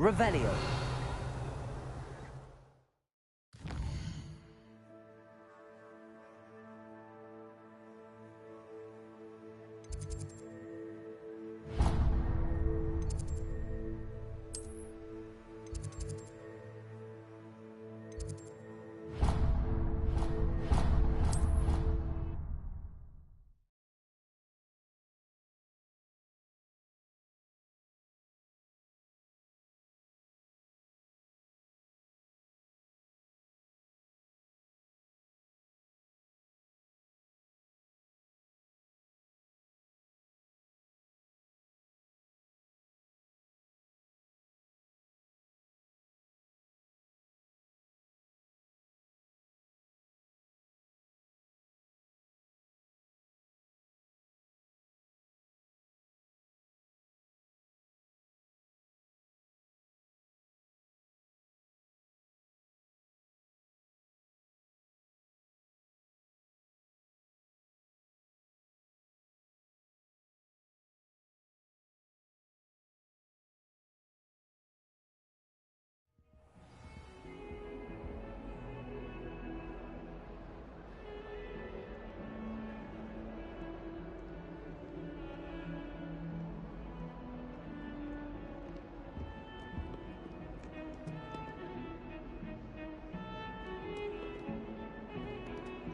Revelio.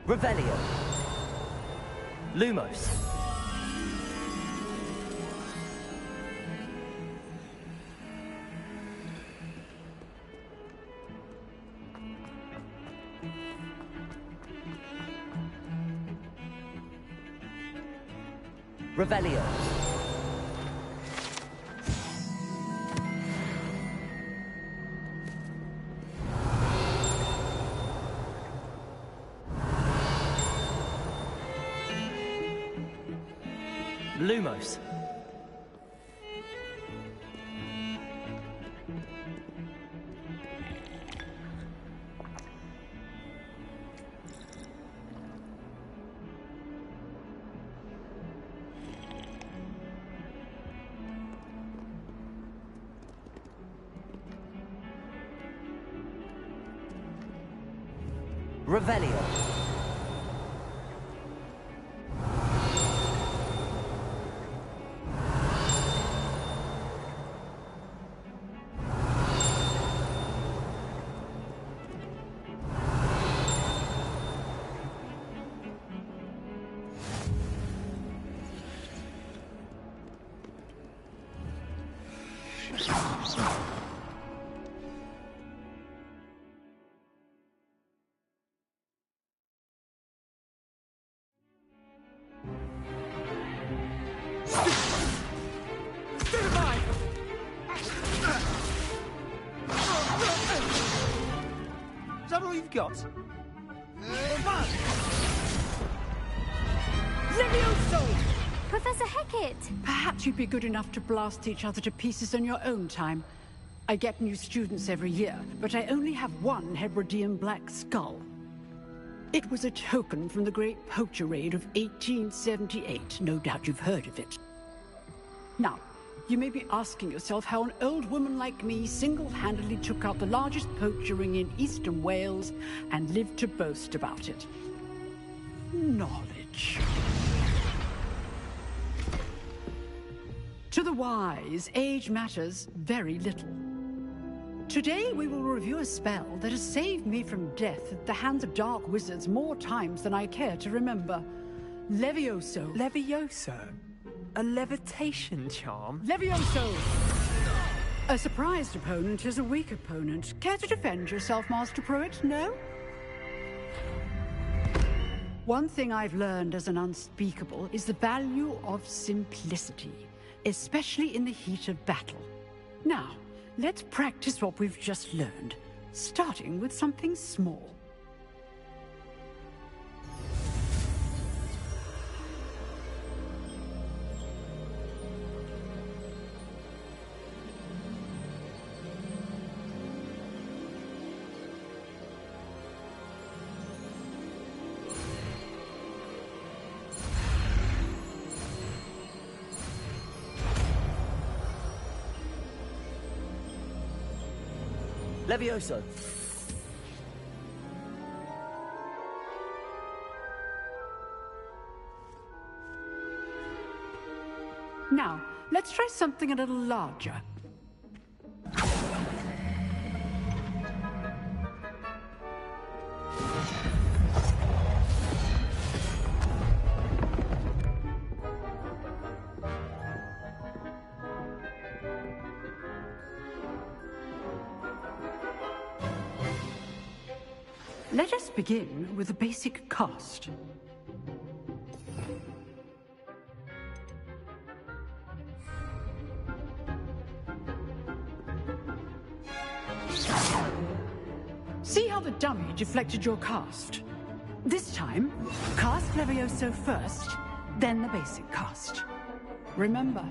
Revelio. Lumos. Revelio. Lumos. Revelio. Is that all you've got? Levioso! Professor Hecat! Perhaps you'd be good enough to blast each other to pieces in your own time. I get new students every year, but I only have one Hebridean black skull. It was a token from the Great Poacher Raid of 1878. No doubt you've heard of it. Now, you may be asking yourself how an old woman like me single-handedly took out the largest poacher ring in eastern Wales and lived to boast about it. Knowledge. To the wise, age matters very little. Today we will review a spell that has saved me from death at the hands of dark wizards more times than I care to remember. Levioso. Levioso? A levitation charm? Levioso! A surprised opponent is a weak opponent. Care to defend yourself, Master Pruitt? No? One thing I've learned as an unspeakable is the value of simplicity, especially in the heat of battle. Now, let's practice what we've just learned, starting with something small. Levioso. Now, let's try something a little larger. Let us begin with a basic cast. See how the dummy deflected your cast? This time, cast Levioso first, then the basic cast. Remember.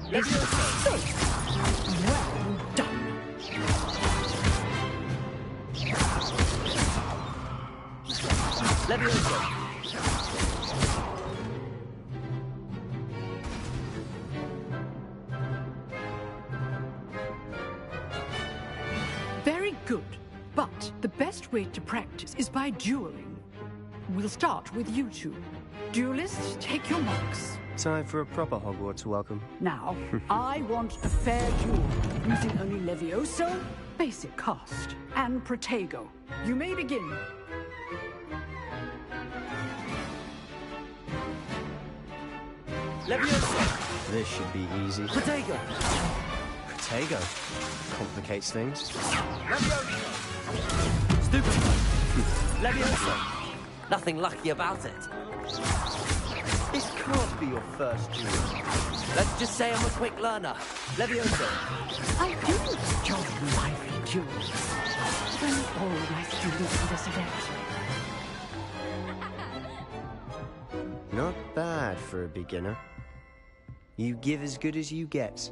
Levioso. Well done. Levioso. Very good. But the best way to practice is by dueling. We'll start with you two. Duelists, take your marks. Time for a proper Hogwarts welcome. Now, I want a fair duel, using only Levioso, basic cast, and Protego. You may begin. Levioso. This should be easy. Protego. Protego. Complicates things. Levioso. Stupid. Levioso. Nothing lucky about it. This can't be your first duel. Let's just say I'm a quick learner. Levioso. I do enjoy lively duels. When all my students are this adept. Not bad for a beginner. You give as good as you get.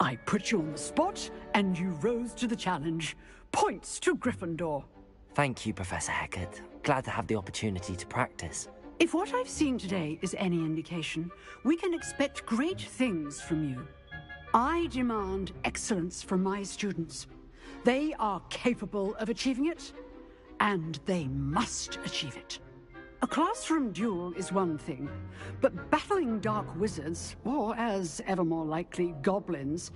I put you on the spot, and you rose to the challenge. Points to Gryffindor. Thank you, Professor Hecat. Glad to have the opportunity to practice. If what I've seen today is any indication, we can expect great things from you. I demand excellence from my students. They are capable of achieving it, and they must achieve it. A classroom duel is one thing, but battling dark wizards, or as ever more likely, goblins,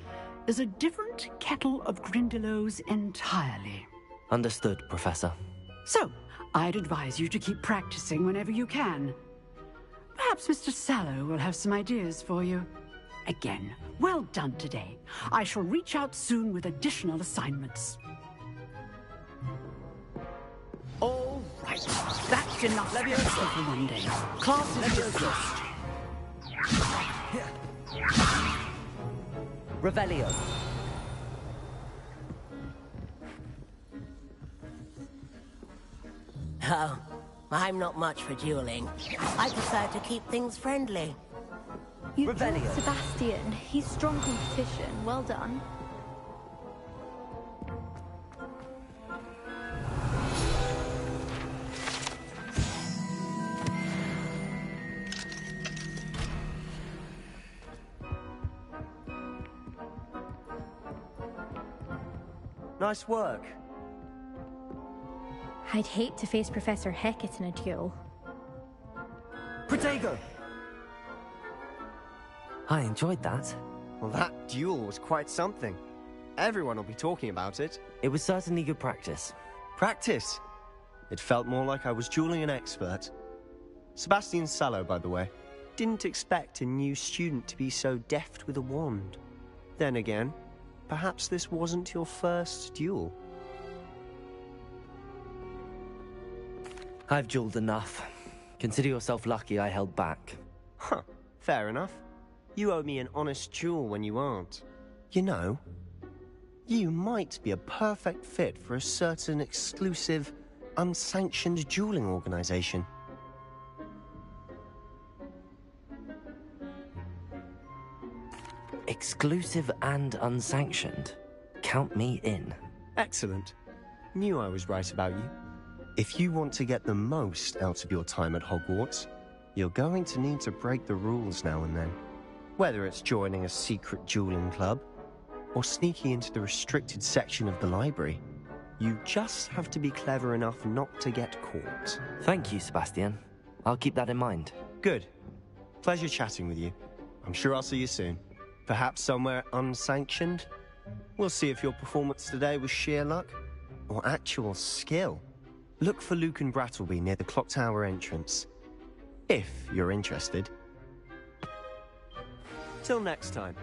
is a different kettle of Grindylows entirely. Understood, Professor. So, I'd advise you to keep practicing whenever you can. Perhaps Mr. Sallow will have some ideas for you. Again, well done today. I shall reach out soon with additional assignments. All right, that's enough Levioso for one day. Class is dismissed. Revelio. Oh, I'm not much for dueling. I prefer to keep things friendly. You Revelio. killed Sebastian. He's strong competition. Well done. Nice work. I'd hate to face Professor Hecat in a duel. Protego. I enjoyed that. Well, that duel was quite something. Everyone will be talking about it. It was certainly good practice. Practice. It felt more like I was dueling an expert. Sebastian Sallow, by the way. Didn't expect a new student to be so deft with a wand. Then again, perhaps this wasn't your first duel. I've dueled enough. Consider yourself lucky I held back. Huh, fair enough. You owe me an honest duel when you aren't. You know, you might be a perfect fit for a certain exclusive, unsanctioned dueling organization. Exclusive and unsanctioned. Count me in. Excellent. Knew I was right about you. If you want to get the most out of your time at Hogwarts, You're going to need to break the rules now and then. Whether it's joining a secret dueling club, or sneaking into the restricted section of the library. You just have to be clever enough not to get caught. Thank you, Sebastian. I'll keep that in mind. Good. Pleasure chatting with you. I'm sure I'll see you soon. Perhaps somewhere unsanctioned? We'll see if your performance today was sheer luck or actual skill. Look for Luke and Brattleby near the clock tower entrance. If you're interested. Till next time.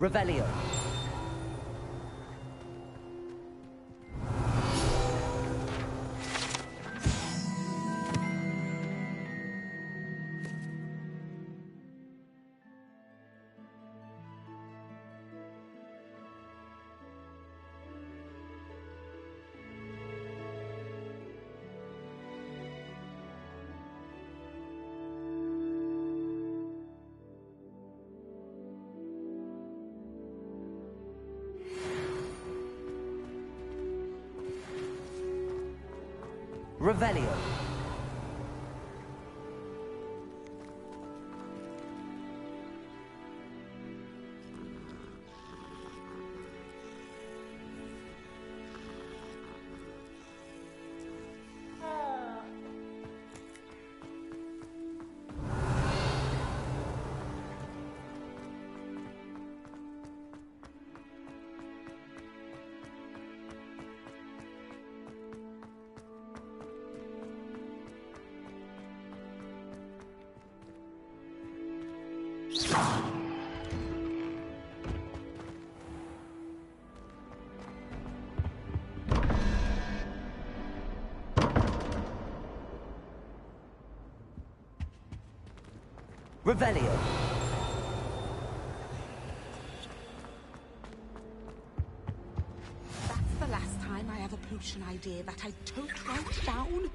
Revelio. Revelio. Revelio. That's the last time I have a potion idea that I don't write down.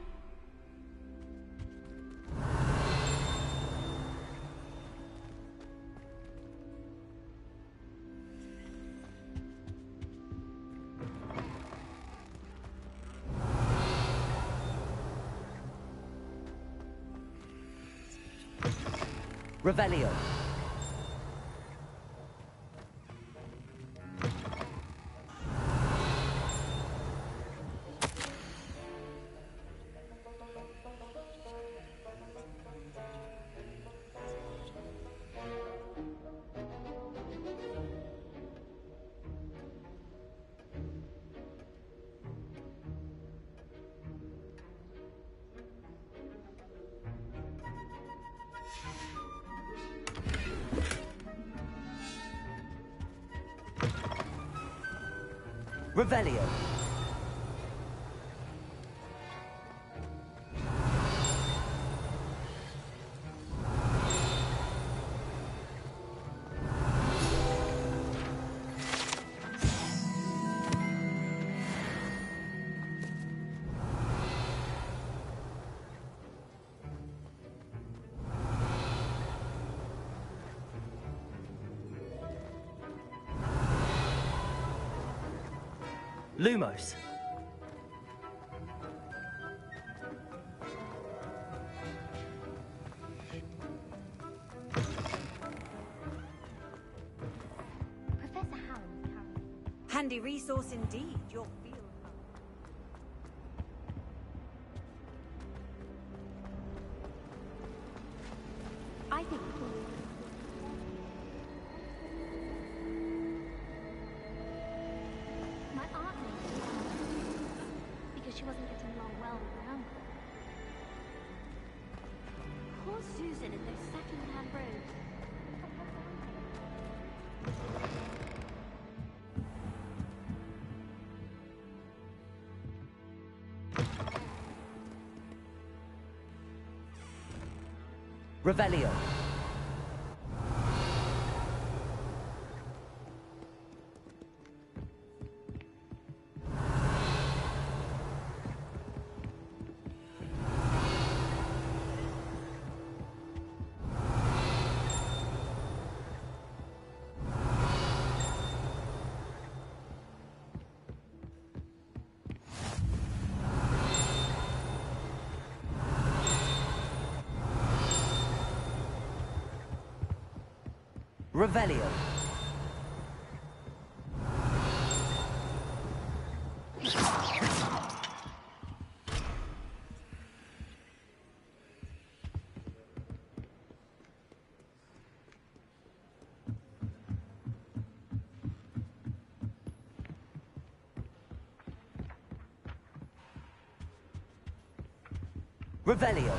Revelio. Revelio. Lumos. Professor Howland's carrying. Handy resource indeed, your field. I think my aunt named me because she wasn't getting along well with my uncle. Poor Susan in those second-hand robes. Revelio. Revelio. Revelio.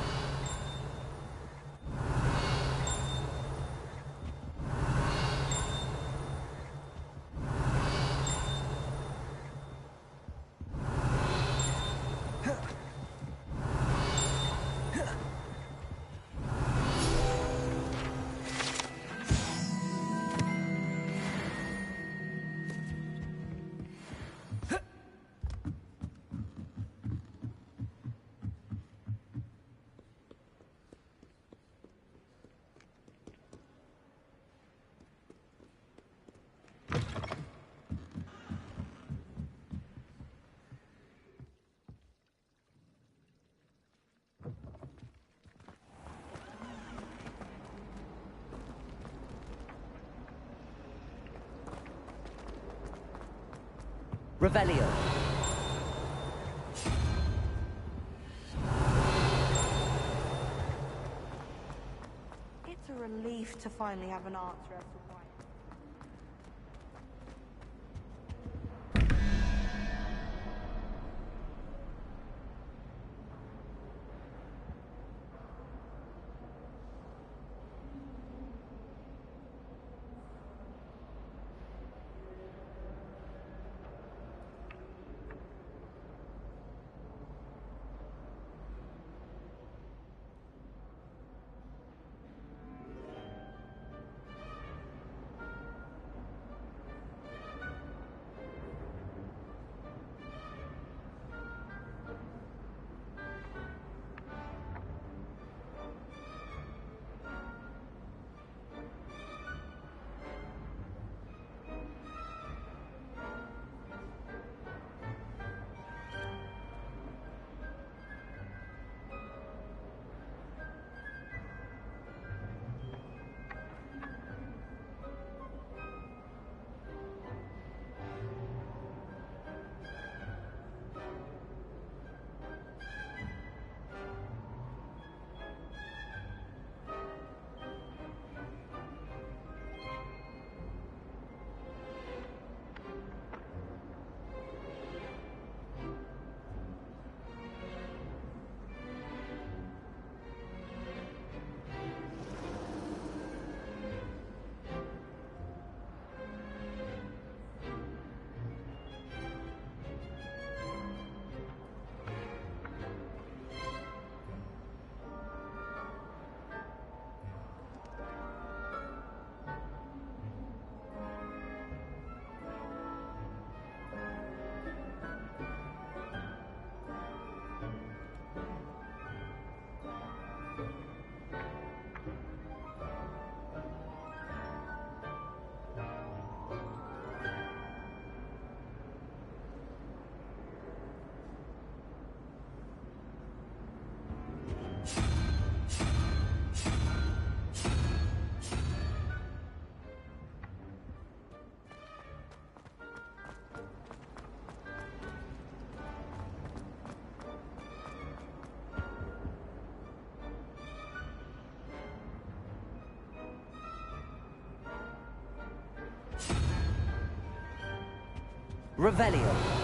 Revelio. It's a relief to finally have an answer as to why. Revelio.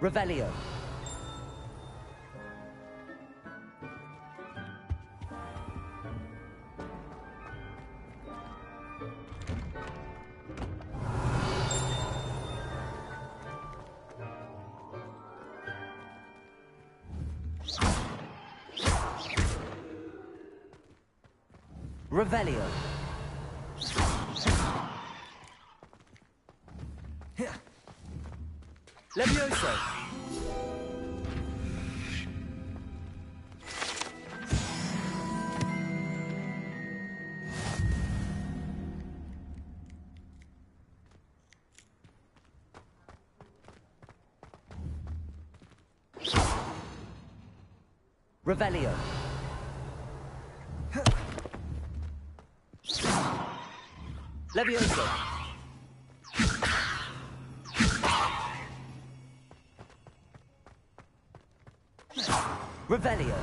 Revelio. Revelio. Leviosa. Revelio. Leviosa. Revelio.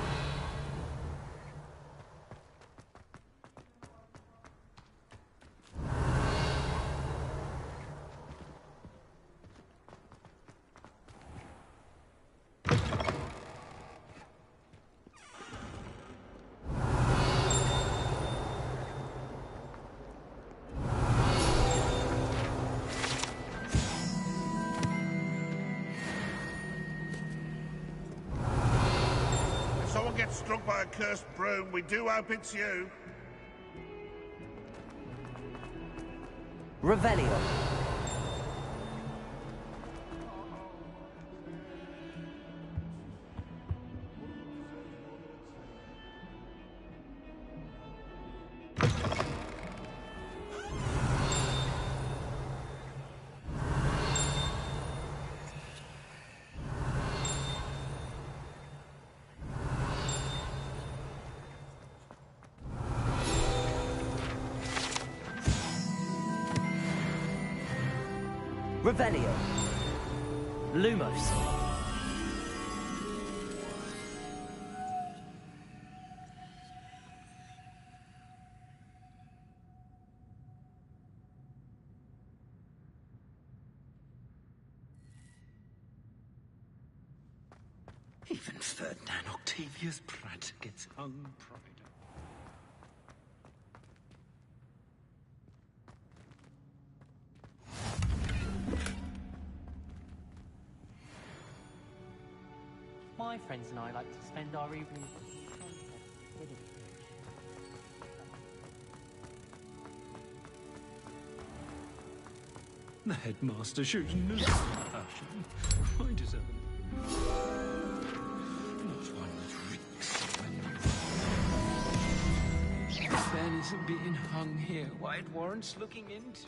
Gets struck by a cursed broom, we do hope it's you. Revelio. Revelio. Lumos. Even Ferdinand Octavius Pratt gets hung pride. My friends and I like to spend our evenings with The headmaster shows no compassion. I deserve it. Not one that reeks when Ben isn't being hung here. Why it warrants looking into.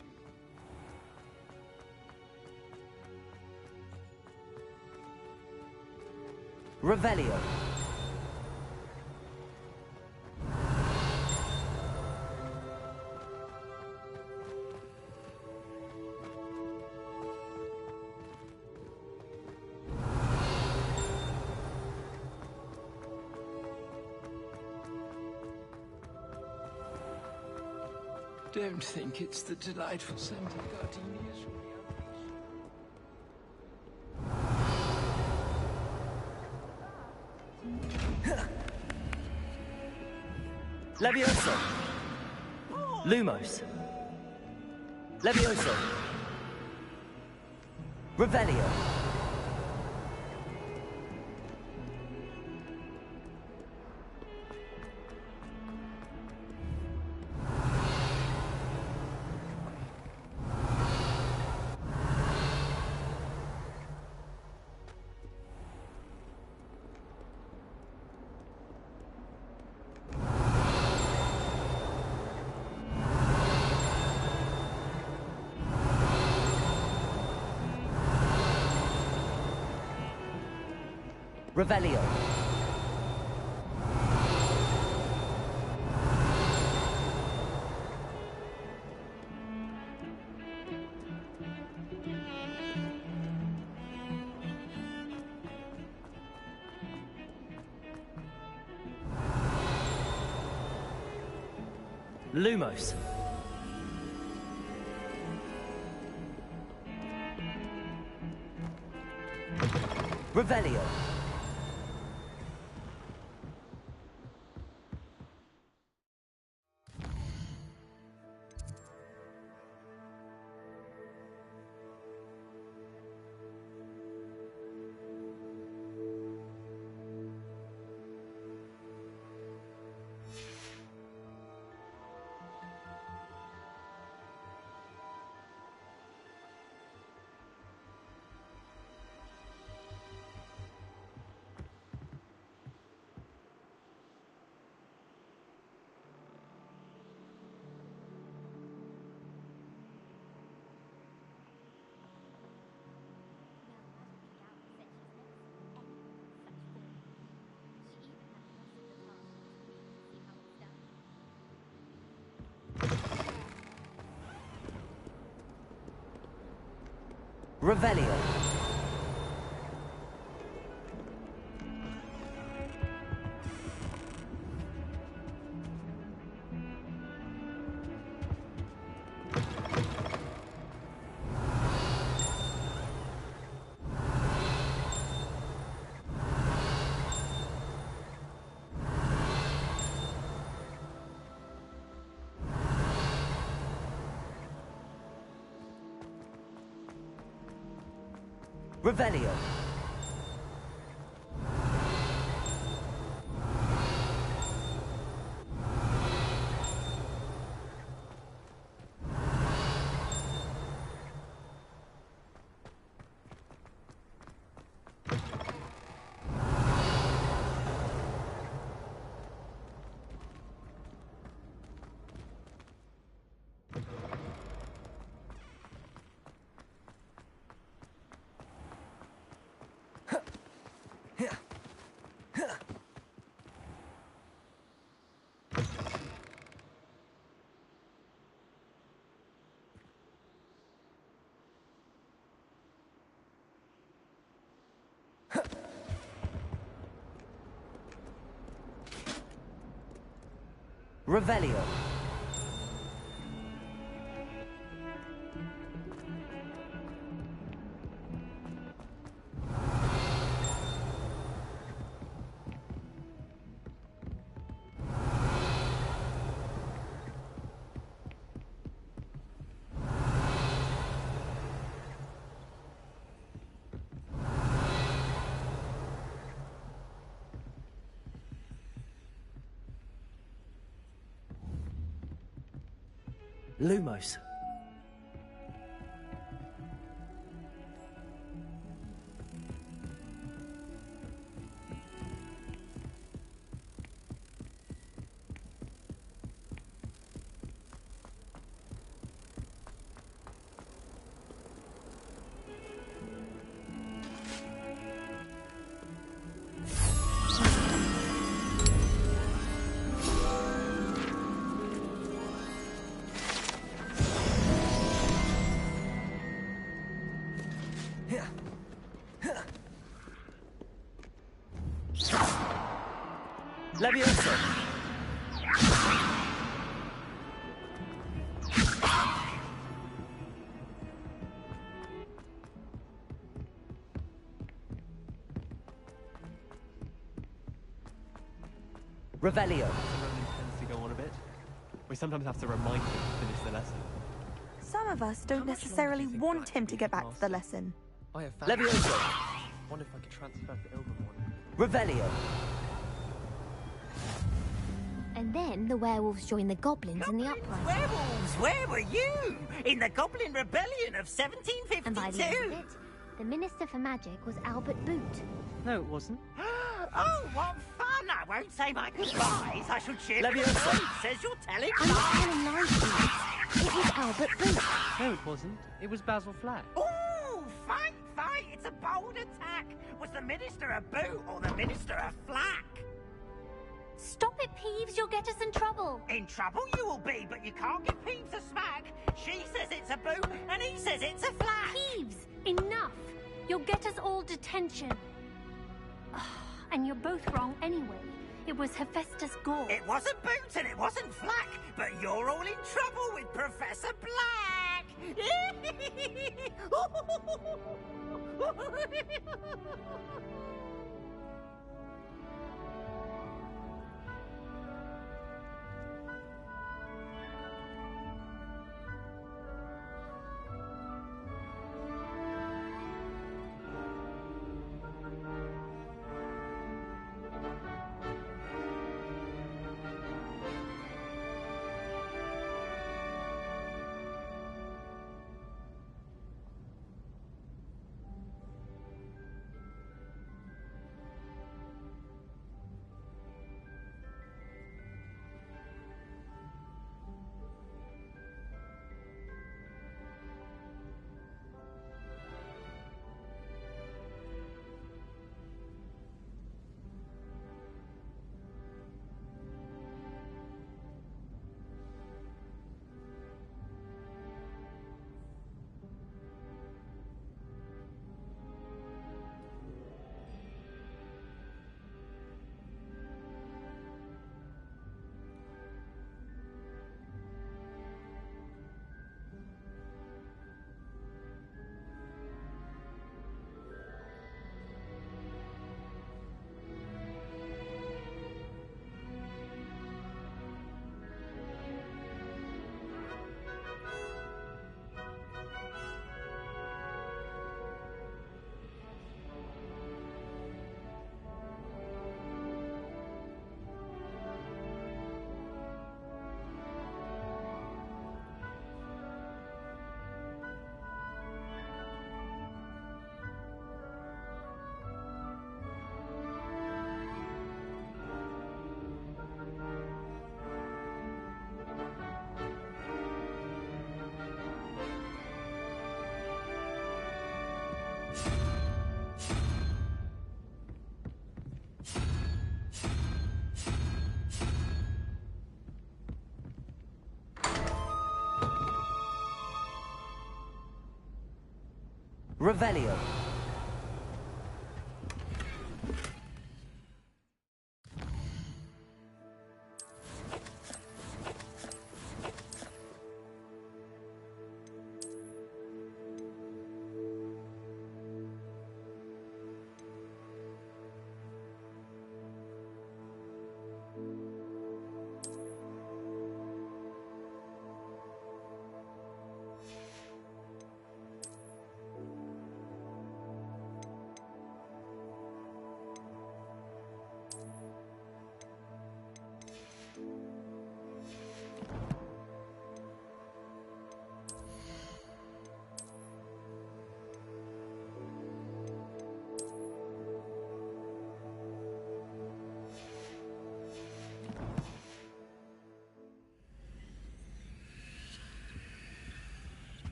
Revelio. Don't think it's the delightful scent of gardenias from the Alps. Levioso. Lumos. Levioso. Revelio. Revelio. Lumos. Revelio. Revelio. Revelio. Revelio. Lumos. Leviosa! Revelio. It tends to go on a bit. We sometimes have to remind him to finish the lesson. Some of us don't necessarily want him to get back to the lesson. I have found Leviosa! wonder if I could transfer to Ilvermorny. Revelio. And then the werewolves joined the goblins in the uprising. Werewolves, where were you? In the Goblin Rebellion of 1752? And by the end of it, the Minister for Magic was Albert Boot. No, it wasn't. Oh, what fun! I won't say my goodbyes. I shall cheer for Leviosa. the says you're telling I'm not lies. telling lies, Felix. It was Albert Boot. No, it wasn't. It was Basil Flack. Ooh, fight! It's a bold attack. Was the Minister a boot or the Minister a flack? Stop it, Peeves. You'll get us in trouble. In trouble you will be, but you can't give Peeves a smack. She says it's a boot, and he says it's a flack. Peeves, enough. You'll get us all detention. And you're both wrong anyway. It was Hephaestus Gore. It wasn't boot and it wasn't flack, but you're all in trouble with Professor Black. Revelio.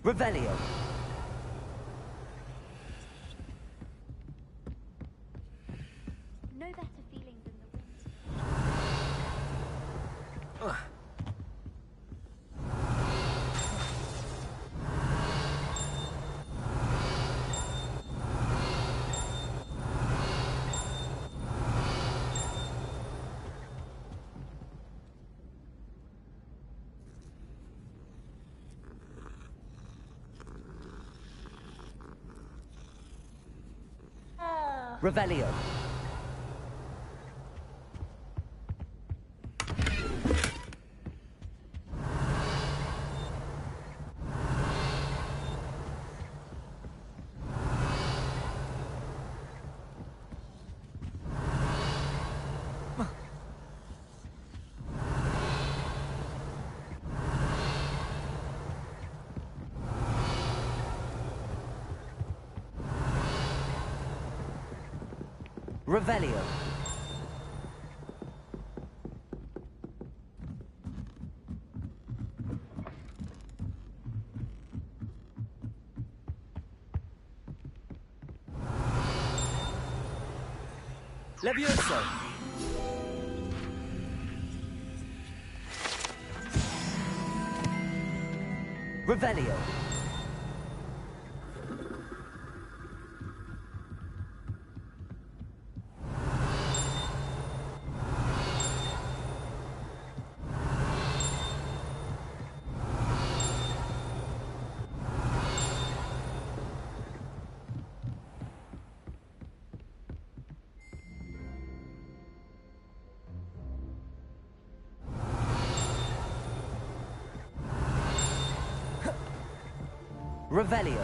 Revelio. No better feeling than the wind. Revelio. Revelio. Leviosa. Revelio. Revelio.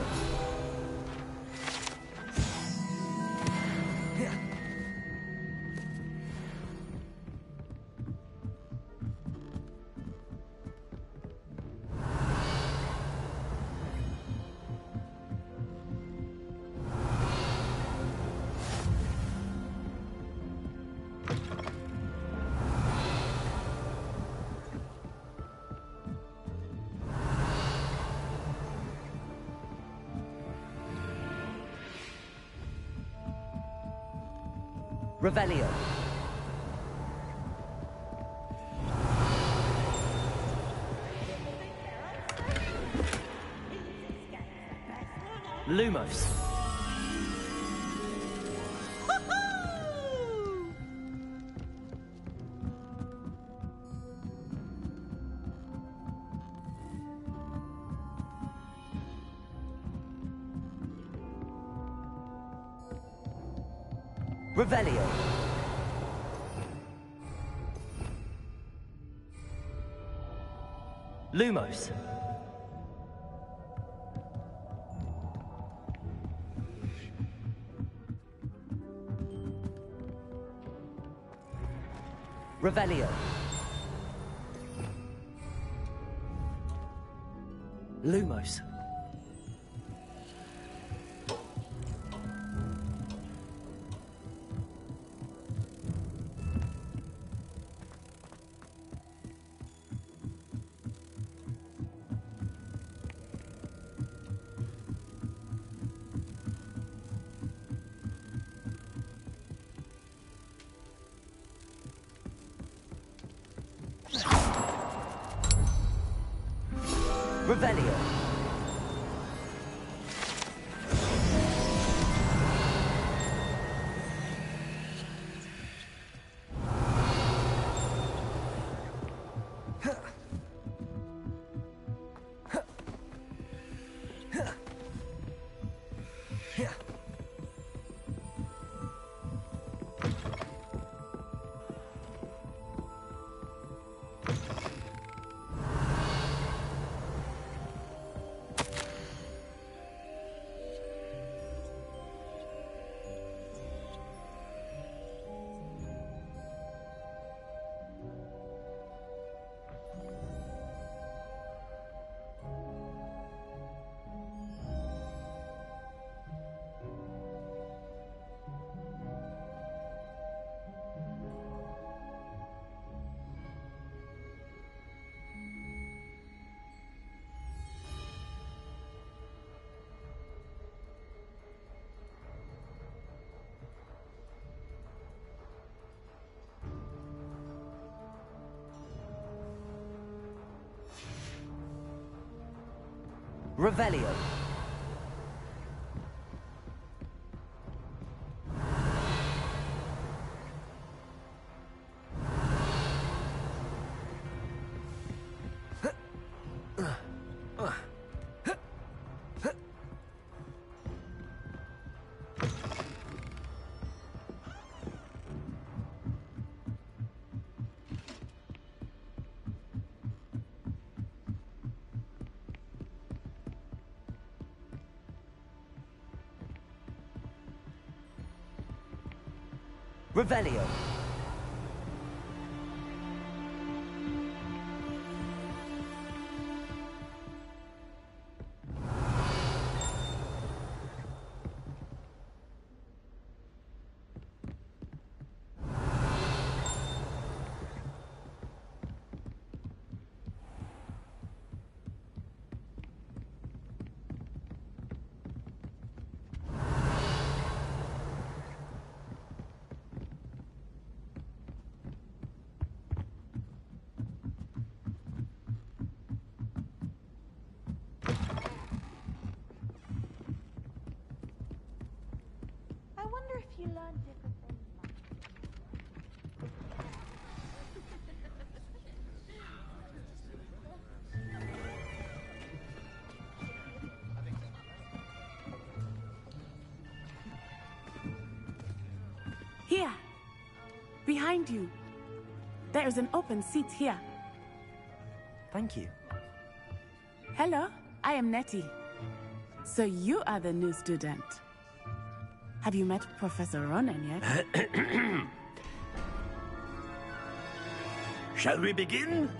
Revelio. Lumos. Revelio. Lumos. Revelio. Lumos. Revelio. Revelio. Revelio. I wonder if you learned different things. Here. Behind you. There is an open seat here. Thank you. Hello, I am Nettie. So you are the new student. Have you met Professor Ronan yet? Shall we begin?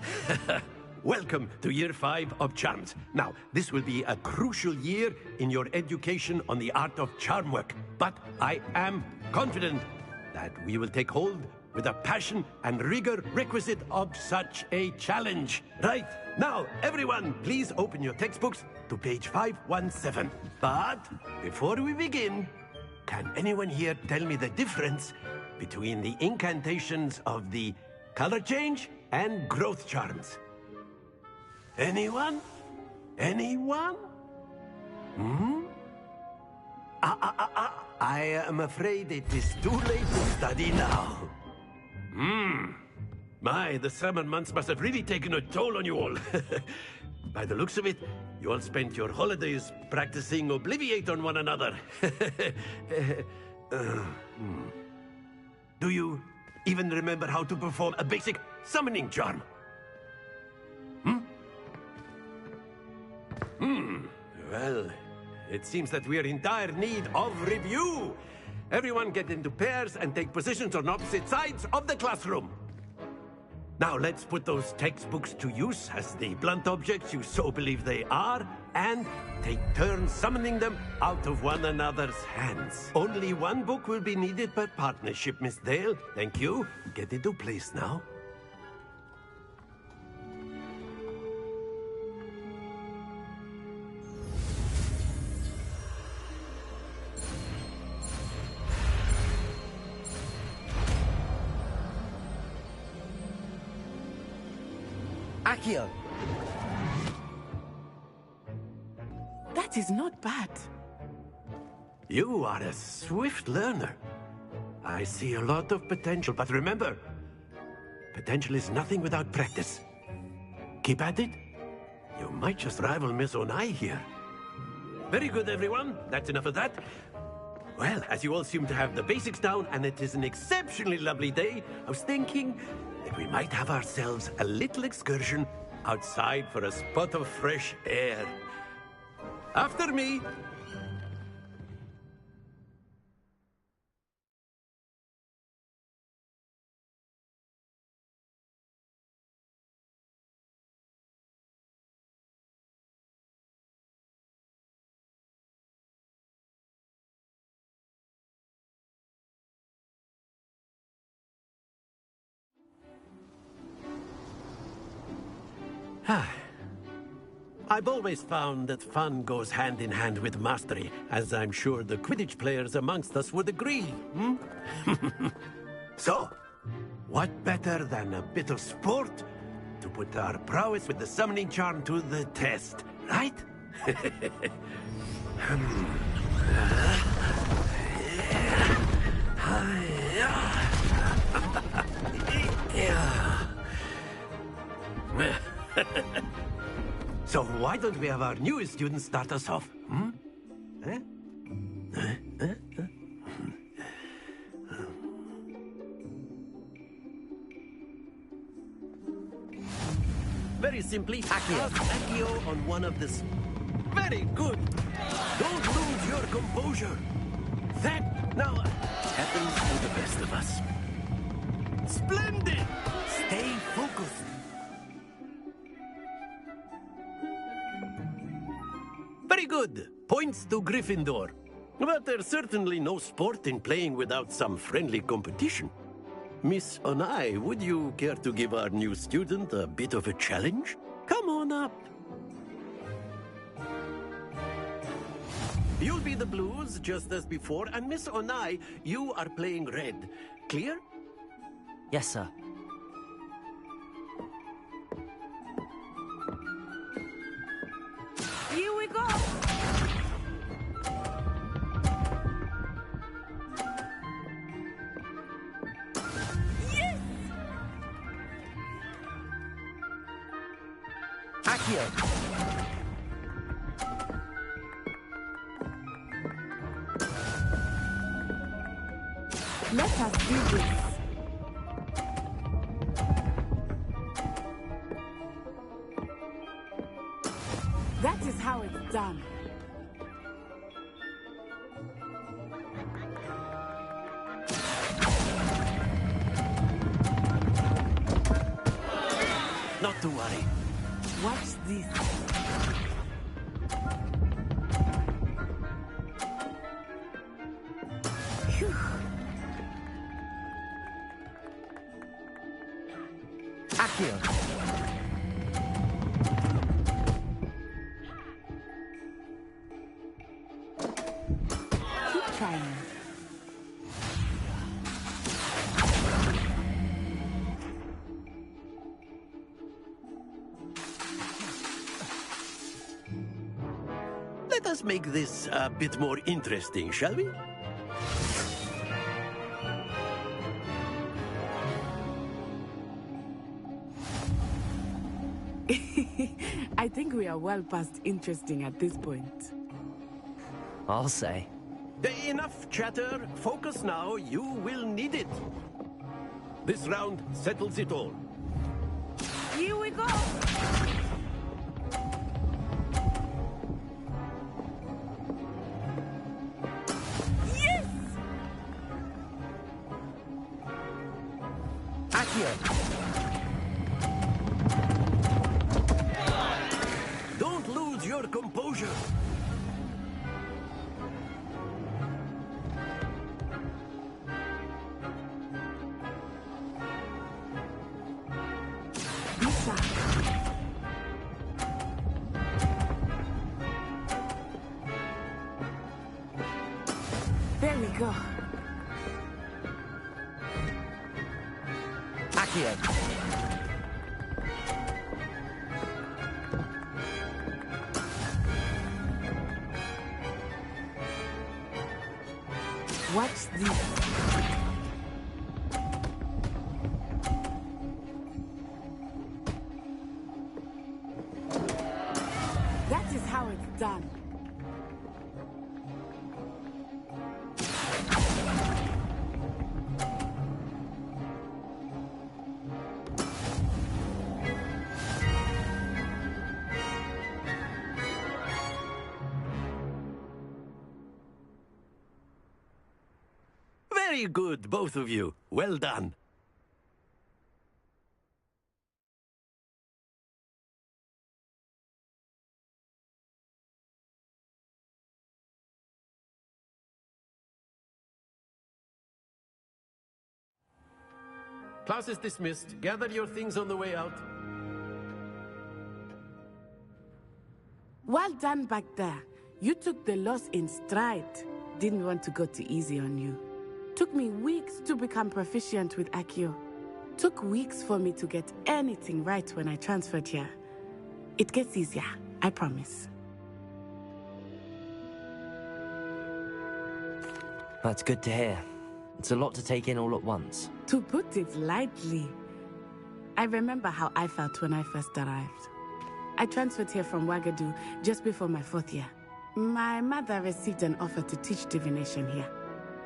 Welcome to Year 5 of Charms. Now, this will be a crucial year in your education on the art of charm work. But I am confident that we will take hold with the passion and rigor requisite of such a challenge. Right, now, everyone, please open your textbooks to page 517. But before we begin, can anyone here tell me the difference between the incantations of the color change and growth charms? Anyone? Anyone? I am afraid it is too late to study now. My, the summer months must have really taken a toll on you all. By the looks of it, you all spent your holidays practicing Obliviate on one another. Do you even remember how to perform a basic summoning charm? Well, it seems that we are in dire need of review. Everyone get into pairs and take positions on opposite sides of the classroom. Now let's put those textbooks to use as the blunt objects you so believe they are, and take turns summoning them out of one another's hands. Only one book will be needed per partnership, Miss Dale. Thank you. Get into place now. Accio. That is not bad. You are a swift learner. I see a lot of potential, but remember, potential is nothing without practice. Keep at it. You might just rival Miss Onai here. Very good, everyone. That's enough of that. Well, as you all seem to have the basics down, and it is an exceptionally lovely day, I was thinking that we might have ourselves a little excursion outside for a spot of fresh air. After me. I've always found that fun goes hand in hand with mastery, as I'm sure the Quidditch players amongst us would agree. So, what better than a bit of sport to put our prowess with the summoning charm to the test, right? So why don't we have our newest student start us off? Very simply, Accio on one of this. Very good. Don't lose your composure. That now happens to the best of us. Splendid. Stay focused. Very good. Points to Gryffindor. But there's certainly no sport in playing without some friendly competition. Miss Onai, would you care to give our new student a bit of a challenge? Come on up. You'll be the blues, just as before, and Miss Onai, you are playing red. Clear? Yes, sir. Here we go! Yes! Accio! Let us do this. That is how it's done. Not to worry. Watch this. Phew. Accio! Keep trying. Let us make this a bit more interesting, shall we? I think we are well past interesting at this point. I'll say. Enough chatter. Focus now. You will need it. This round settles it all. Here we go! Yes! Accio! Don't lose your composure. Lisa. There we go. Accio! Watch this. That is how it's done. Very good, both of you. Well done. Class is dismissed. Gather your things on the way out. Well done back there. You took the loss in stride. Didn't want to go too easy on you. Took me weeks to become proficient with Accio. Took weeks for me to get anything right when I transferred here. It gets easier, I promise. That's good to hear. It's a lot to take in all at once. To put it lightly, I remember how I felt when I first arrived. I transferred here from Wagadu just before my 4th year. My mother received an offer to teach divination here.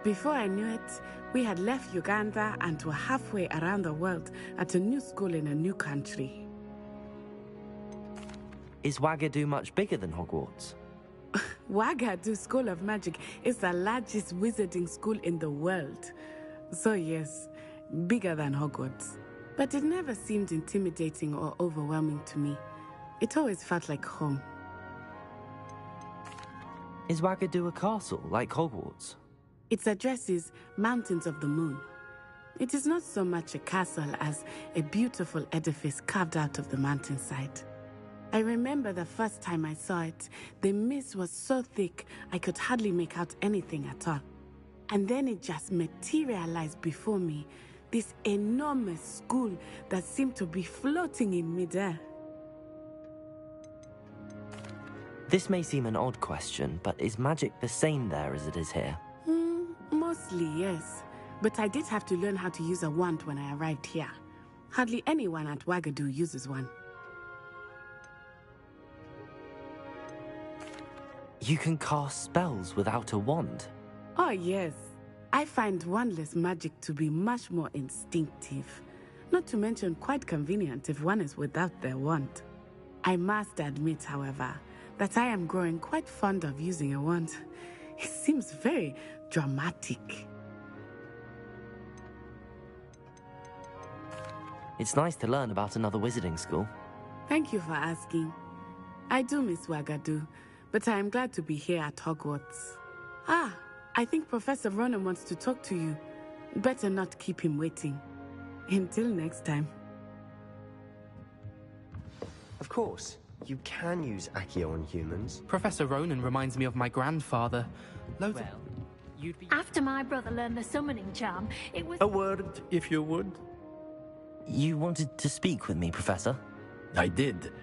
Before I knew it, we had left Uganda and were halfway around the world at a new school in a new country. Is Wagadu much bigger than Hogwarts? Wagadu School of Magic is the largest wizarding school in the world. So yes, bigger than Hogwarts. But it never seemed intimidating or overwhelming to me. It always felt like home. Is Wagadu a castle, like Hogwarts? Its address is Mountains of the Moon. It is not so much a castle as a beautiful edifice carved out of the mountainside. I remember the first time I saw it, the mist was so thick I could hardly make out anything at all. And then it just materialized before me, this enormous school that seemed to be floating in midair. This may seem an odd question, but is magic the same there as it is here? Mostly, yes. But I did have to learn how to use a wand when I arrived here. Hardly anyone at Wagadu uses one. You can cast spells without a wand? Oh, yes. I find wandless magic to be much more instinctive. Not to mention quite convenient if one is without their wand. I must admit, however, that I am growing quite fond of using a wand. It seems very dramatic. It's nice to learn about another wizarding school. Thank you for asking. I do miss Wagadu, but I am glad to be here at Hogwarts. I think Professor Ronan wants to talk to you. Better not keep him waiting. Until next time. Of course, you can use Accio on humans. Professor Ronan reminds me of my grandfather. Loads of... After my brother learned the summoning charm, it was... A word, if you would. You wanted to speak with me, Professor? I did.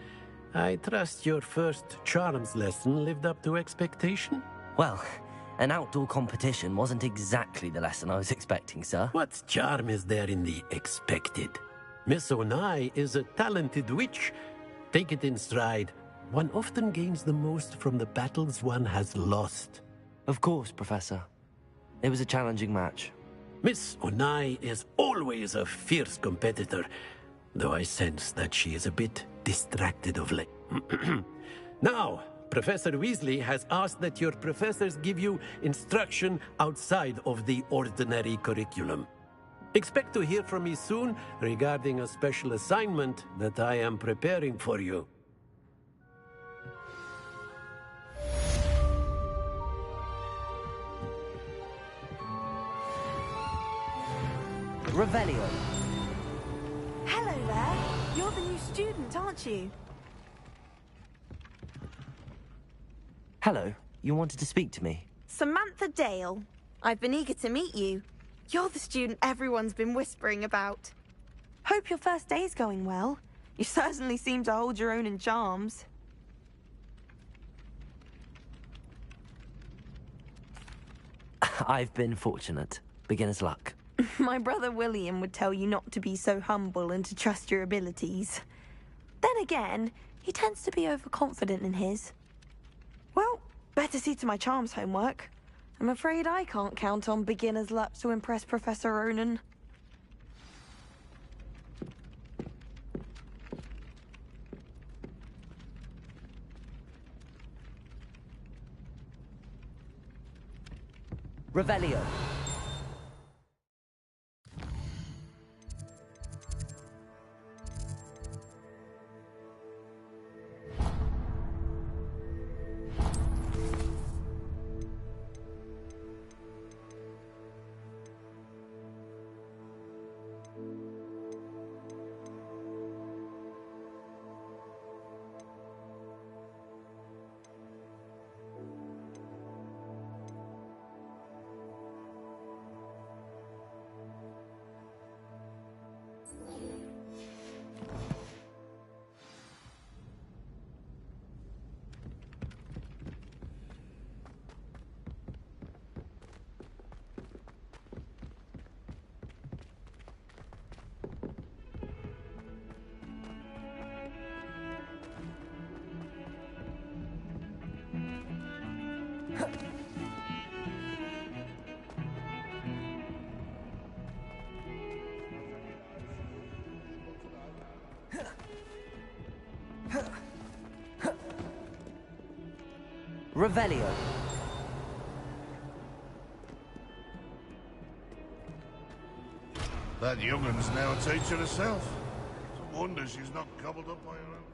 I trust your first charms lesson lived up to expectation? Well, an outdoor competition wasn't exactly the lesson I was expecting, sir. What charm is there in the expected? Miss Onai is a talented witch. Take it in stride. One often gains the most from the battles one has lost. Of course, Professor. It was a challenging match. Miss Onai is always a fierce competitor, though I sense that she is a bit distracted of late. Now, Professor Weasley has asked that your professors give you instruction outside of the ordinary curriculum. Expect to hear from me soon regarding a special assignment that I am preparing for you. Revelio. Hello there. You're the new student, aren't you? Hello. You wanted to speak to me? Samantha Dale. I've been eager to meet you. You're the student everyone's been whispering about. Hope your first day's going well. You certainly seem to hold your own in charms. I've been fortunate. Beginner's luck. My brother William would tell you not to be so humble and to trust your abilities. Then again, he tends to be overconfident in his. Well, better see to my charms homework. I'm afraid I can't count on beginner's luck to impress Professor Ronan. Revelio. Revelio. That young'un's now a teacher herself. It's a wonder she's not gobbled up by her own.